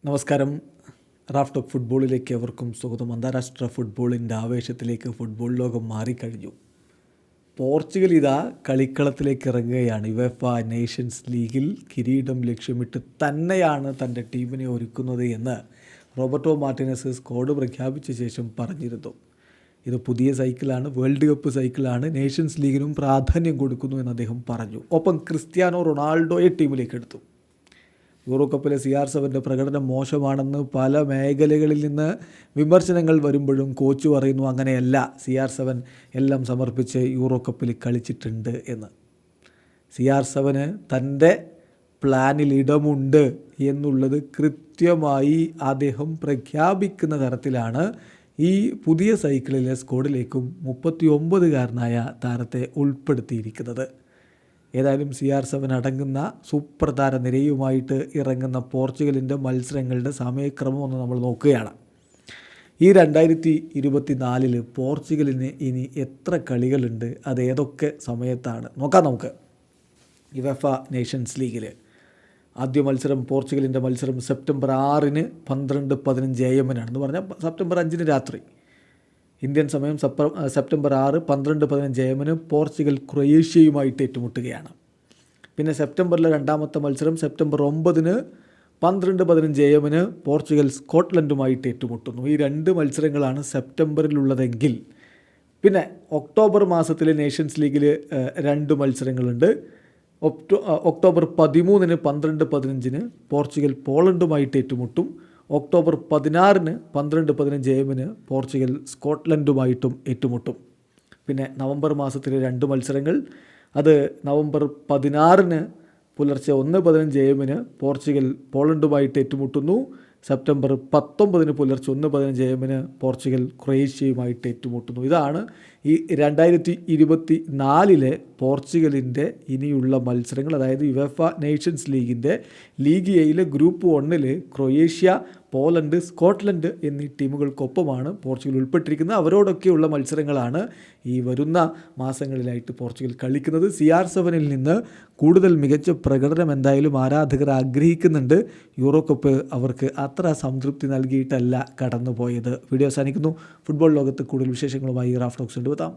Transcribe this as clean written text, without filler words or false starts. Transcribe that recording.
നമസ്കാരം. Raf talk ഫുട്ബോളിലേക്ക് അവർക്കും സ്വാഗതം. അന്താരാഷ്ട്ര ഫുട്ബോളിൻ്റെ ആവേശത്തിലേക്ക് ഫുട്ബോൾ ലോകം മാറിക്കഴിഞ്ഞു. പോർച്ചുഗൽ ഇതാ കളിക്കളത്തിലേക്ക് ഇറങ്ങുകയാണ്. യുവേഫ നേഷൻസ് ലീഗിൽ കിരീടം ലക്ഷ്യമിട്ട് തന്നെയാണ് തൻ്റെ ടീമിനെ ഒരുക്കുന്നത് എന്ന് റോബർട്ടോ മാർട്ടിനസ് സ്ക്വാഡ് പ്രഖ്യാപിച്ച ശേഷം പറഞ്ഞിരുന്നു. ഇത് പുതിയ സൈക്കിളാണ്, വേൾഡ് കപ്പ് സൈക്കിളാണ്, നേഷൻസ് ലീഗിനും പ്രാധാന്യം കൊടുക്കുന്നു എന്ന് അദ്ദേഹം പറഞ്ഞു. ഒപ്പം ക്രിസ്ത്യാനോ റൊണാൾഡോയെ ടീമിലേക്ക് എടുത്തു. യൂറോ കപ്പിലെ CR7 പ്രകടനം മോശമാണെന്ന് പല മേഖലകളിൽ നിന്ന് വിമർശനങ്ങൾ വരുമ്പോഴും കോച്ച് പറയുന്നു അങ്ങനെയല്ല, CR7 എല്ലാം സമർപ്പിച്ച് യൂറോ കപ്പിൽ കളിച്ചിട്ടുണ്ട് എന്ന്. CR7 തൻ്റെ പ്ലാനിൽ ഇടമുണ്ട് എന്നുള്ളത് കൃത്യമായി അദ്ദേഹം പ്രഖ്യാപിക്കുന്ന തരത്തിലാണ് ഈ പുതിയ സൈക്കിളിലെ സ്ക്വാഡിലേക്കും 39-കാരനായ താരത്തെ ഉൾപ്പെടുത്തിയിരിക്കുന്നത്. ഏതായാലും CR7 അടങ്ങുന്ന സൂപ്പർ താര നിരയുമായിട്ട് ഇറങ്ങുന്ന പോർച്ചുഗലിൻ്റെ മത്സരങ്ങളുടെ സമയക്രമം ഒന്ന് നമ്മൾ നോക്കുകയാണ്. ഈ 2024 പോർച്ചുഗലിന് ഇനി എത്ര കളികളുണ്ട്, അത് ഏതൊക്കെ സമയത്താണ് നോക്കാം നമുക്ക്. യുവേഫ നേഷൻസ് ലീഗിൽ ആദ്യ മത്സരം, പോർച്ചുഗലിൻ്റെ മത്സരം സെപ്റ്റംബർ 6 12:15 AM എന്ന് പറഞ്ഞാൽ സെപ്റ്റംബർ 5 രാത്രി ഇന്ത്യൻ സമയം സെപ്റ്റംബർ 6 12:15 AM പോർച്ചുഗൽ ക്രൊയേഷ്യയുമായിട്ട് ഏറ്റുമുട്ടുകയാണ്. പിന്നെ സെപ്റ്റംബറിലെ രണ്ടാമത്തെ മത്സരം സെപ്റ്റംബർ 9 12:15 AM പോർച്ചുഗൽ സ്കോട്ട്ലൻഡുമായിട്ട് ഏറ്റുമുട്ടുന്നു. ഈ രണ്ട് മത്സരങ്ങളാണ് സെപ്റ്റംബറിലുള്ളതെങ്കിൽ പിന്നെ ഒക്ടോബർ മാസത്തിലെ നേഷൻസ് ലീഗിൽ 2 മത്സരങ്ങളുണ്ട്. ഒക്ടോബർ 13 12:15 പോർച്ചുഗൽ പോളണ്ടുമായിട്ട് ഏറ്റുമുട്ടും. ഒക്ടോബർ 16 12:15 AM പോർച്ചുഗൽ സ്കോട്ട്ലൻഡുമായിട്ടും ഏറ്റുമുട്ടും. പിന്നെ നവംബർ മാസത്തിലെ 2 മത്സരങ്ങൾ, അത് നവംബർ 16 പുലർച്ചെ 1:15 AM പോർച്ചുഗൽ പോളണ്ടുമായിട്ട് ഏറ്റുമുട്ടുന്നു. സെപ്റ്റംബർ 19 പുലർച്ചെ 1:15 AM പോർച്ചുഗൽ ക്രൊയേഷ്യയുമായിട്ട് ഏറ്റുമുട്ടുന്നു. ഇതാണ് ഈ 2024 പോർച്ചുഗലിൻ്റെ ഇനിയുള്ള മത്സരങ്ങൾ. അതായത് യുവേഫ നേഷൻസ് ലീഗിൻ്റെ ലീഗ് എയിലെ ഗ്രൂപ്പ് 1 ക്രൊയേഷ്യ, പോളണ്ട്, സ്കോട്ട്ലൻഡ് എന്നീ ടീമുകൾക്കൊപ്പമാണ് പോർച്ചുഗൽ ഉൾപ്പെട്ടിരിക്കുന്നത്. അവരോടൊക്കെയുള്ള മത്സരങ്ങളാണ് ഈ വരുന്ന മാസങ്ങളിലായിട്ട് പോർച്ചുഗൽ കളിക്കുന്നത്. CR7 നിന്ന് കൂടുതൽ മികച്ച പ്രകടനം എന്തായാലും ആരാധകർ ആഗ്രഹിക്കുന്നുണ്ട്. യൂറോ കപ്പ് അവർക്ക് അത്ര സംതൃപ്തി നൽകിയിട്ടല്ല കടന്നുപോയത്. വീഡിയോ അവസാനിക്കുന്നു. ഫുട്ബോൾ ലോകത്ത് കൂടുതൽ വിശേഷങ്ങളുമായി റാഫ് ടോക്സ് കൊണ്ടുവെത്താം.